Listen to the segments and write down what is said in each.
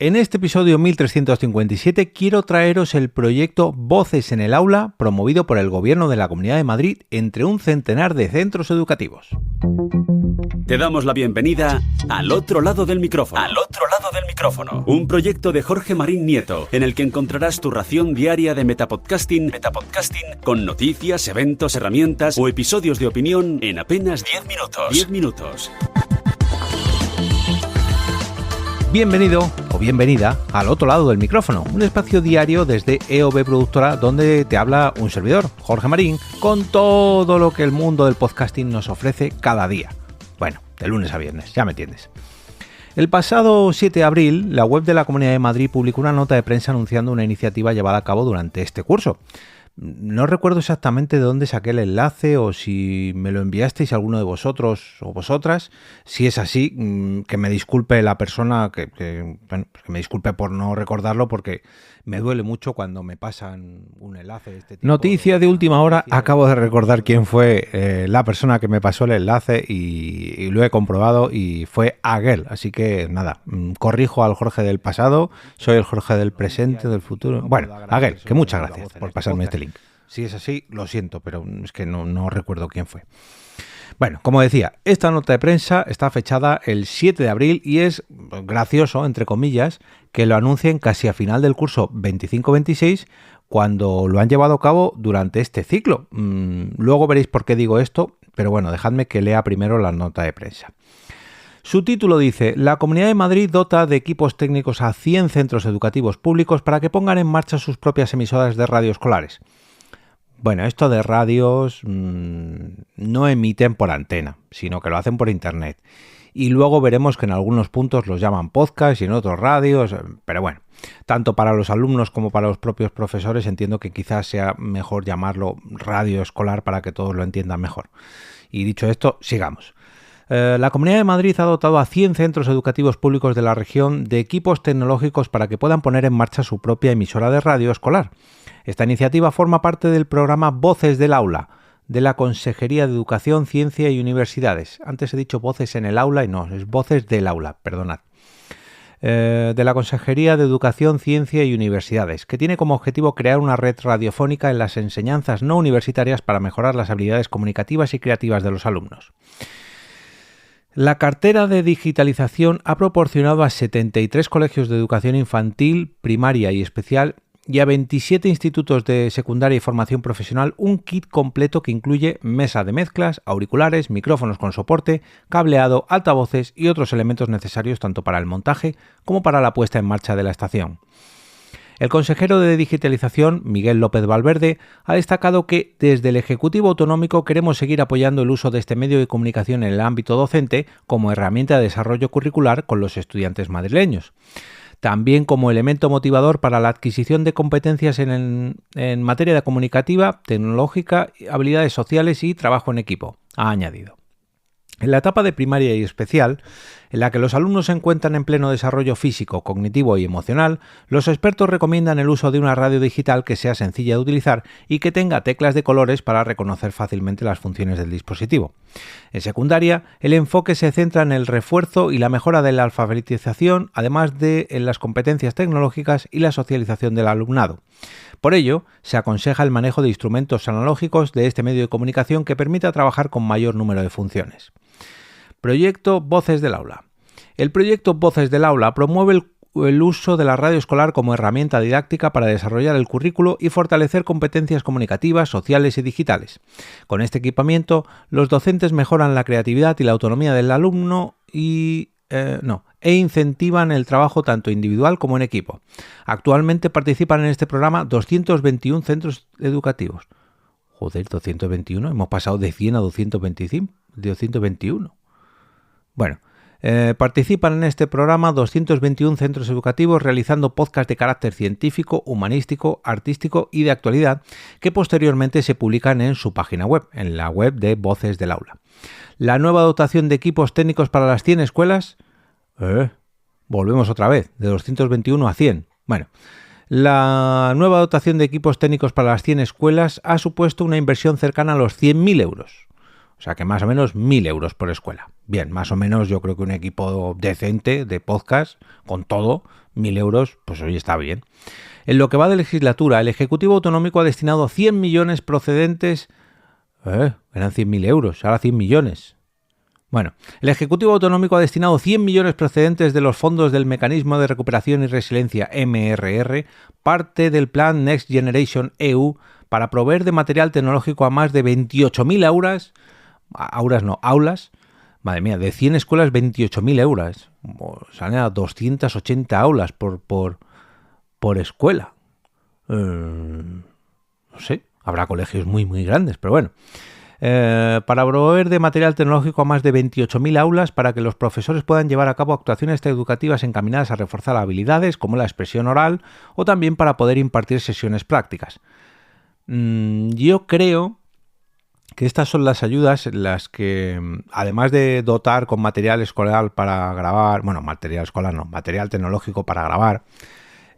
En este episodio 1357 quiero traeros el proyecto Voces en el Aula, promovido por el Gobierno de la Comunidad de Madrid entre un centenar de centros educativos. Te damos la bienvenida Al Otro Lado del Micrófono. Al Otro Lado del Micrófono. Un proyecto de Jorge Marín Nieto, en el que encontrarás tu ración diaria de metapodcasting con noticias, eventos, herramientas o episodios de opinión en apenas 10 minutos. 10 minutos. Bienvenido o bienvenida al otro lado del micrófono, un espacio diario desde EOB Productora donde te habla un servidor, Jorge Marín, con todo lo que el mundo del podcasting nos ofrece cada día. Bueno, de lunes a viernes, ya me entiendes. El pasado 7 de abril, la web de la Comunidad de Madrid publicó una nota de prensa anunciando una iniciativa llevada a cabo durante este curso. No recuerdo exactamente de dónde saqué el enlace o si me lo enviasteis a alguno de vosotros o vosotras. Si es así, que me disculpe la persona, que me disculpe por no recordarlo porque me duele mucho cuando me pasan un enlace de este tipo. Noticia de última hora, acabo de recordar quién fue la persona que me pasó el enlace y lo he comprobado y fue Aguel. Así que nada, corrijo al Jorge del pasado, soy el Jorge del presente, del futuro. Bueno, Aguel, que muchas gracias por pasarme este link. Si es así, lo siento, pero es que no recuerdo quién fue. Bueno, como decía, esta nota de prensa está fechada el 7 de abril y es gracioso, entre comillas, que lo anuncien casi a final del curso 25-26 cuando lo han llevado a cabo durante este ciclo. Luego veréis por qué digo esto, pero bueno, dejadme que lea primero la nota de prensa. Su título dice: la Comunidad de Madrid dota de equipos técnicos a 100 centros educativos públicos para que pongan en marcha sus propias emisoras de radio escolares. Bueno, esto de radios no emiten por antena, sino que lo hacen por internet. Y luego veremos que en algunos puntos los llaman podcast y en otros radios, pero bueno, tanto para los alumnos como para los propios profesores entiendo que quizás sea mejor llamarlo radio escolar para que todos lo entiendan mejor. Y dicho esto, sigamos. La Comunidad de Madrid ha dotado a 100 centros educativos públicos de la región de equipos tecnológicos para que puedan poner en marcha su propia emisora de radio escolar. Esta iniciativa forma parte del programa Voces del Aula, de la Consejería de Educación, Ciencia y Universidades. Antes he dicho Voces en el Aula y no, es Voces del Aula, perdonad. De la Consejería de Educación, Ciencia y Universidades, que tiene como objetivo crear una red radiofónica en las enseñanzas no universitarias para mejorar las habilidades comunicativas y creativas de los alumnos. La cartera de digitalización ha proporcionado a 73 colegios de educación infantil, primaria y especial y a 27 institutos de secundaria y formación profesional un kit completo que incluye mesa de mezclas, auriculares, micrófonos con soporte, cableado, altavoces y otros elementos necesarios tanto para el montaje como para la puesta en marcha de la estación. El consejero de Digitalización, Miguel López Valverde, ha destacado que desde el Ejecutivo Autonómico queremos seguir apoyando el uso de este medio de comunicación en el ámbito docente como herramienta de desarrollo curricular con los estudiantes madrileños. También como elemento motivador para la adquisición de competencias en materia de comunicativa, tecnológica, habilidades sociales y trabajo en equipo, ha añadido. En la etapa de primaria y especial, en la que los alumnos se encuentran en pleno desarrollo físico, cognitivo y emocional, los expertos recomiendan el uso de una radio digital que sea sencilla de utilizar y que tenga teclas de colores para reconocer fácilmente las funciones del dispositivo. En secundaria, el enfoque se centra en el refuerzo y la mejora de la alfabetización, además de en las competencias tecnológicas y la socialización del alumnado. Por ello, se aconseja el manejo de instrumentos analógicos de este medio de comunicación que permita trabajar con mayor número de funciones. Proyecto Voces del Aula. El proyecto Voces del Aula promueve el uso de la radio escolar como herramienta didáctica para desarrollar el currículo y fortalecer competencias comunicativas, sociales y digitales. Con este equipamiento, los docentes mejoran la creatividad y la autonomía del alumno e incentivan el trabajo tanto individual como en equipo. Actualmente participan en este programa 221 centros educativos. Joder, 221, hemos pasado de 100 a 221. Bueno, participan en este programa 221 centros educativos realizando podcasts de carácter científico, humanístico, artístico y de actualidad que posteriormente se publican en su página web, en la web de Voces del Aula. La nueva dotación de equipos técnicos para las 100 escuelas... volvemos otra vez, de 221 a 100. Bueno, la nueva dotación de equipos técnicos para las 100 escuelas ha supuesto una inversión cercana a los 100.000 euros. O sea que más o menos 1.000 euros por escuela. Bien, más o menos yo creo que un equipo decente de podcast, con todo, 1.000 euros, pues hoy está bien. En lo que va de legislatura, el Ejecutivo Autonómico ha destinado 100 millones procedentes... eran 100.000 euros, ahora 100 millones. Bueno, el Ejecutivo Autonómico ha destinado 100 millones procedentes de los fondos del Mecanismo de Recuperación y Resiliencia MRR, parte del plan Next Generation EU, para proveer de material tecnológico a más de 28.000 aulas, madre mía, de 100 escuelas 28.000 euros, salen a 280 aulas por escuela. No sé, habrá colegios muy grandes, pero bueno. Para proveer de material tecnológico a más de 28.000 aulas para que los profesores puedan llevar a cabo actuaciones educativas encaminadas a reforzar habilidades como la expresión oral o también para poder impartir sesiones prácticas. Yo creo que estas son las ayudas en las que, además de dotar con material escolar para grabar, bueno, material escolar no, material tecnológico para grabar,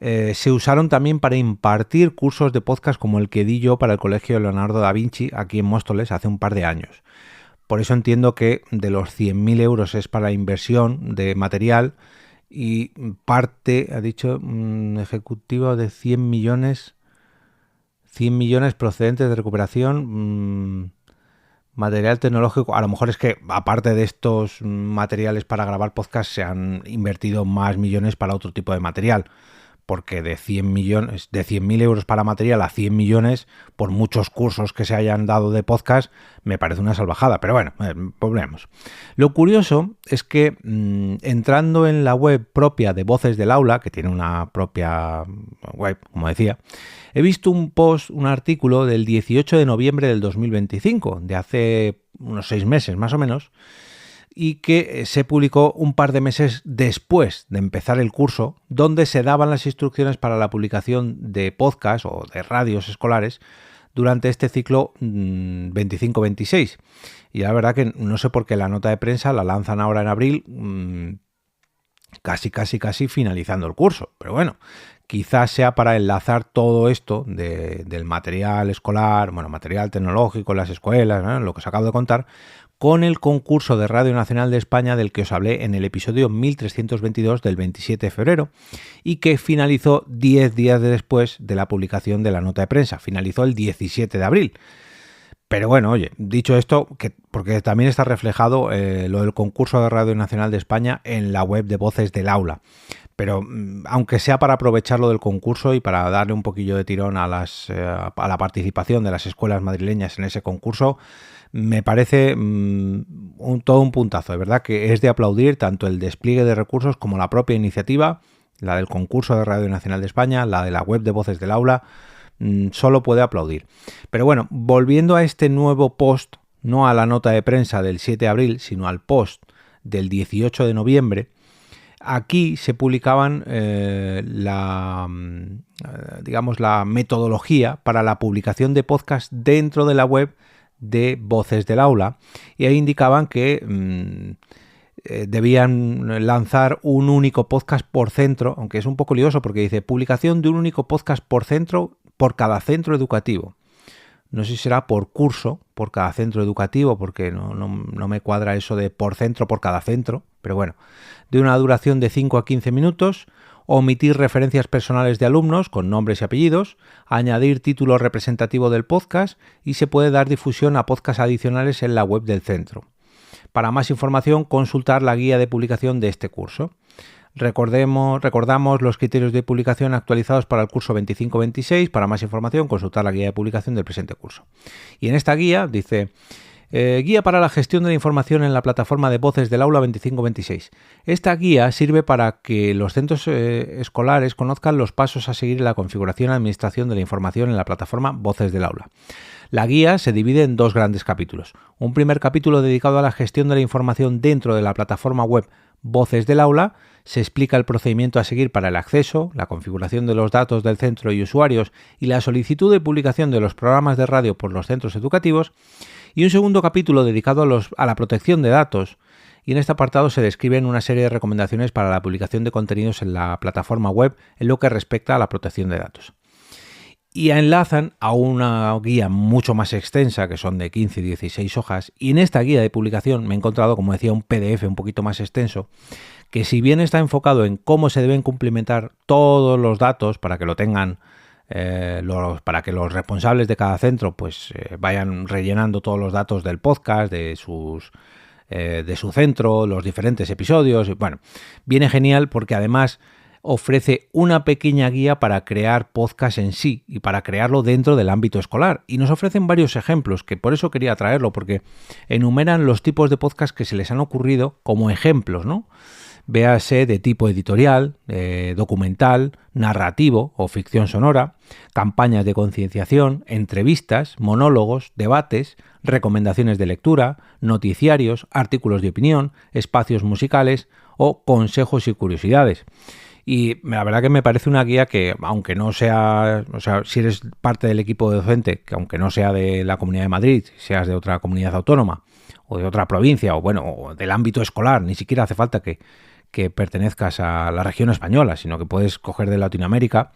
se usaron también para impartir cursos de podcast como el que di yo para el Colegio Leonardo da Vinci aquí en Móstoles hace un par de años. Por eso entiendo que de los 100.000 euros es para inversión de material y parte, ha dicho, ejecutivo de 100 millones procedentes de recuperación, material tecnológico. A lo mejor es que aparte de estos materiales para grabar podcast se han invertido más millones para otro tipo de material. Porque de 100.000 euros para material a 100 millones, por muchos cursos que se hayan dado de podcast, me parece una salvajada. Pero bueno, volvemos. Lo curioso es que entrando en la web propia de Voces del Aula, que tiene una propia web, como decía, he visto un artículo del 18 de noviembre del 2025, de hace unos 6 meses más o menos, y que se publicó un par de meses después de empezar el curso, donde se daban las instrucciones para la publicación de podcast o de radios escolares durante este ciclo 25-26. Y la verdad que no sé por qué la nota de prensa la lanzan ahora en abril, casi finalizando el curso. Pero bueno, quizás sea para enlazar todo esto del material escolar, bueno, material tecnológico en las escuelas, ¿no? Lo que os acabo de contar, con el concurso de Radio Nacional de España del que os hablé en el episodio 1322 del 27 de febrero y que finalizó 10 días después de la publicación de la nota de prensa. Finalizó el 17 de abril. Pero bueno, oye, dicho esto, porque también está reflejado lo del concurso de Radio Nacional de España en la web de Voces del Aula. Pero aunque sea para aprovecharlo del concurso y para darle un poquillo de tirón a la participación de las escuelas madrileñas en ese concurso, me parece todo un puntazo. De verdad que es de aplaudir tanto el despliegue de recursos como la propia iniciativa, la del concurso de Radio Nacional de España, la de la web de Voces del Aula, solo puede aplaudir. Pero bueno, volviendo a este nuevo post, no a la nota de prensa del 7 de abril, sino al post del 18 de noviembre, aquí se publicaban la metodología para la publicación de podcast dentro de la web de Voces del Aula, y ahí indicaban que debían lanzar un único podcast por centro, aunque es un poco lioso porque dice publicación de un único podcast por centro por cada centro educativo. No sé si será por curso, por cada centro educativo, porque no me cuadra eso de por centro, por cada centro, pero bueno, de una duración de 5 a 15 minutos, omitir referencias personales de alumnos con nombres y apellidos, añadir título representativo del podcast y se puede dar difusión a podcasts adicionales en la web del centro. Para más información, consultar la guía de publicación de este curso. Recordamos los criterios de publicación actualizados para el curso 25-26. Para más información, consultar la guía de publicación del presente curso. Y en esta guía dice... guía para la gestión de la información en la plataforma de Voces del Aula 25-26. Esta guía sirve para que los centros escolares conozcan los pasos a seguir en la configuración y administración de la información en la plataforma Voces del Aula. La guía se divide en 2 grandes capítulos. Un primer capítulo dedicado a la gestión de la información dentro de la plataforma web Voces del Aula. Se explica el procedimiento a seguir para el acceso, la configuración de los datos del centro y usuarios y la solicitud de publicación de los programas de radio por los centros educativos. Y un segundo capítulo dedicado a la protección de datos, y en este apartado se describen una serie de recomendaciones para la publicación de contenidos en la plataforma web en lo que respecta a la protección de datos. Y enlazan a una guía mucho más extensa, que son de 15 y 16 hojas, y en esta guía de publicación me he encontrado, como decía, un PDF un poquito más extenso, que si bien está enfocado en cómo se deben cumplimentar todos los datos para que lo tengan, para que los responsables de cada centro pues vayan rellenando todos los datos del podcast, de su centro, los diferentes episodios. Bueno, viene genial porque además ofrece una pequeña guía para crear podcast en sí y para crearlo dentro del ámbito escolar. Y nos ofrecen varios ejemplos, que por eso quería traerlo, porque enumeran los tipos de podcast que se les han ocurrido como ejemplos, ¿no? Véase de tipo editorial, documental, narrativo o ficción sonora, campañas de concienciación, entrevistas, monólogos, debates, recomendaciones de lectura, noticiarios, artículos de opinión, espacios musicales o consejos y curiosidades. Y la verdad que me parece una guía que, aunque no sea, o sea, si eres parte del equipo docente, que aunque no sea de la Comunidad de Madrid, seas de otra comunidad autónoma o de otra provincia o bueno, o del ámbito escolar, ni siquiera hace falta que pertenezcas a la región española, sino que puedes coger de Latinoamérica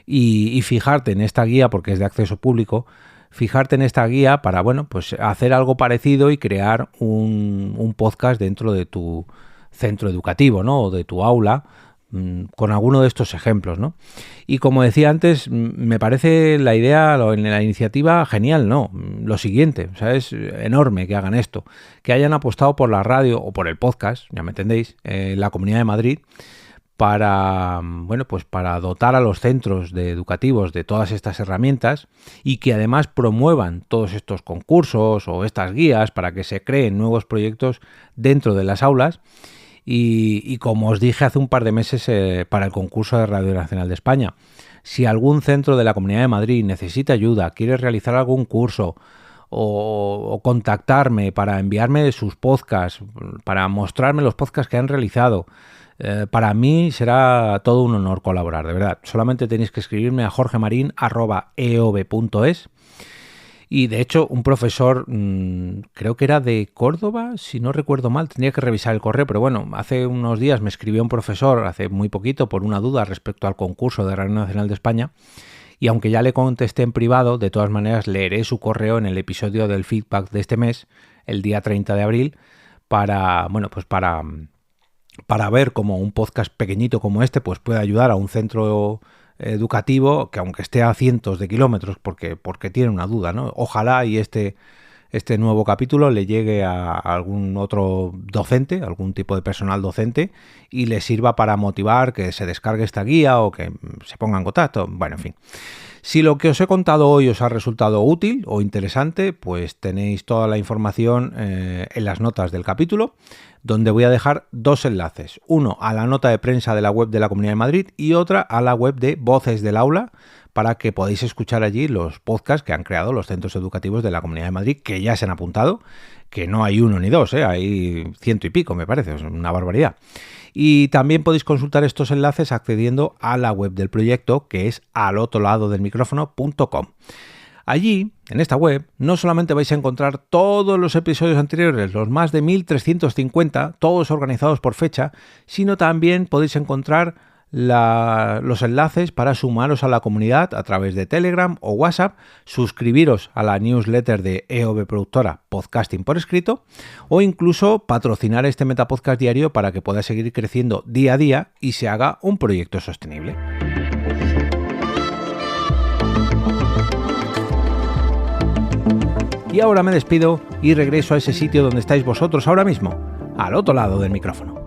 y fijarte en esta guía, porque es de acceso público, fijarte en esta guía para, bueno, pues hacer algo parecido y crear un podcast dentro de tu centro educativo, ¿no? O de tu aula, con alguno de estos ejemplos, ¿no? Y como decía antes, me parece la idea, la iniciativa genial, ¿no? Lo siguiente, o sea, es enorme que hagan esto, que hayan apostado por la radio o por el podcast, ya me entendéis, la Comunidad de Madrid, para, bueno, pues para dotar a los centros educativos de todas estas herramientas y que además promuevan todos estos concursos o estas guías para que se creen nuevos proyectos dentro de las aulas. Y como os dije hace un par de meses para el concurso de Radio Nacional de España, si algún centro de la Comunidad de Madrid necesita ayuda, quiere realizar algún curso o contactarme para enviarme sus podcasts, para mostrarme los podcasts que han realizado, para mí será todo un honor colaborar, de verdad. Solamente tenéis que escribirme a jorgemarin@eob.es. Y de hecho, un profesor, creo que era de Córdoba, si no recuerdo mal, tendría que revisar el correo, pero bueno, hace unos días me escribió un profesor, hace muy poquito, por una duda respecto al concurso de Radio Nacional de España, y aunque ya le contesté en privado, de todas maneras leeré su correo en el episodio del feedback de este mes, el día 30 de abril, para, bueno, pues para ver cómo un podcast pequeñito como este pues puede ayudar a un centro educativo que aunque esté a cientos de kilómetros porque tiene una duda, ¿no? Ojalá y este nuevo capítulo le llegue a algún otro docente, algún tipo de personal docente y le sirva para motivar que se descargue esta guía o que se ponga en contacto. Bueno, en fin. Si lo que os he contado hoy os ha resultado útil o interesante, pues tenéis toda la información en las notas del capítulo, donde voy a dejar dos enlaces. Uno a la nota de prensa de la web de la Comunidad de Madrid y otra a la web de Voces del Aula, para que podáis escuchar allí los podcasts que han creado los centros educativos de la Comunidad de Madrid, que ya se han apuntado, que no hay uno ni dos, hay 100 y pico, me parece, es una barbaridad. Y también podéis consultar estos enlaces accediendo a la web del proyecto, que es alotoladodelmicrofono.com. Allí, en esta web, no solamente vais a encontrar todos los episodios anteriores, los más de 1350, todos organizados por fecha, sino también podéis encontrar los enlaces para sumaros a la comunidad a través de Telegram o WhatsApp, suscribiros a la newsletter de EOB Productora Podcasting por escrito o incluso patrocinar este Metapodcast diario para que pueda seguir creciendo día a día y se haga un proyecto sostenible. Y ahora me despido y regreso a ese sitio donde estáis vosotros ahora mismo, al otro lado del micrófono.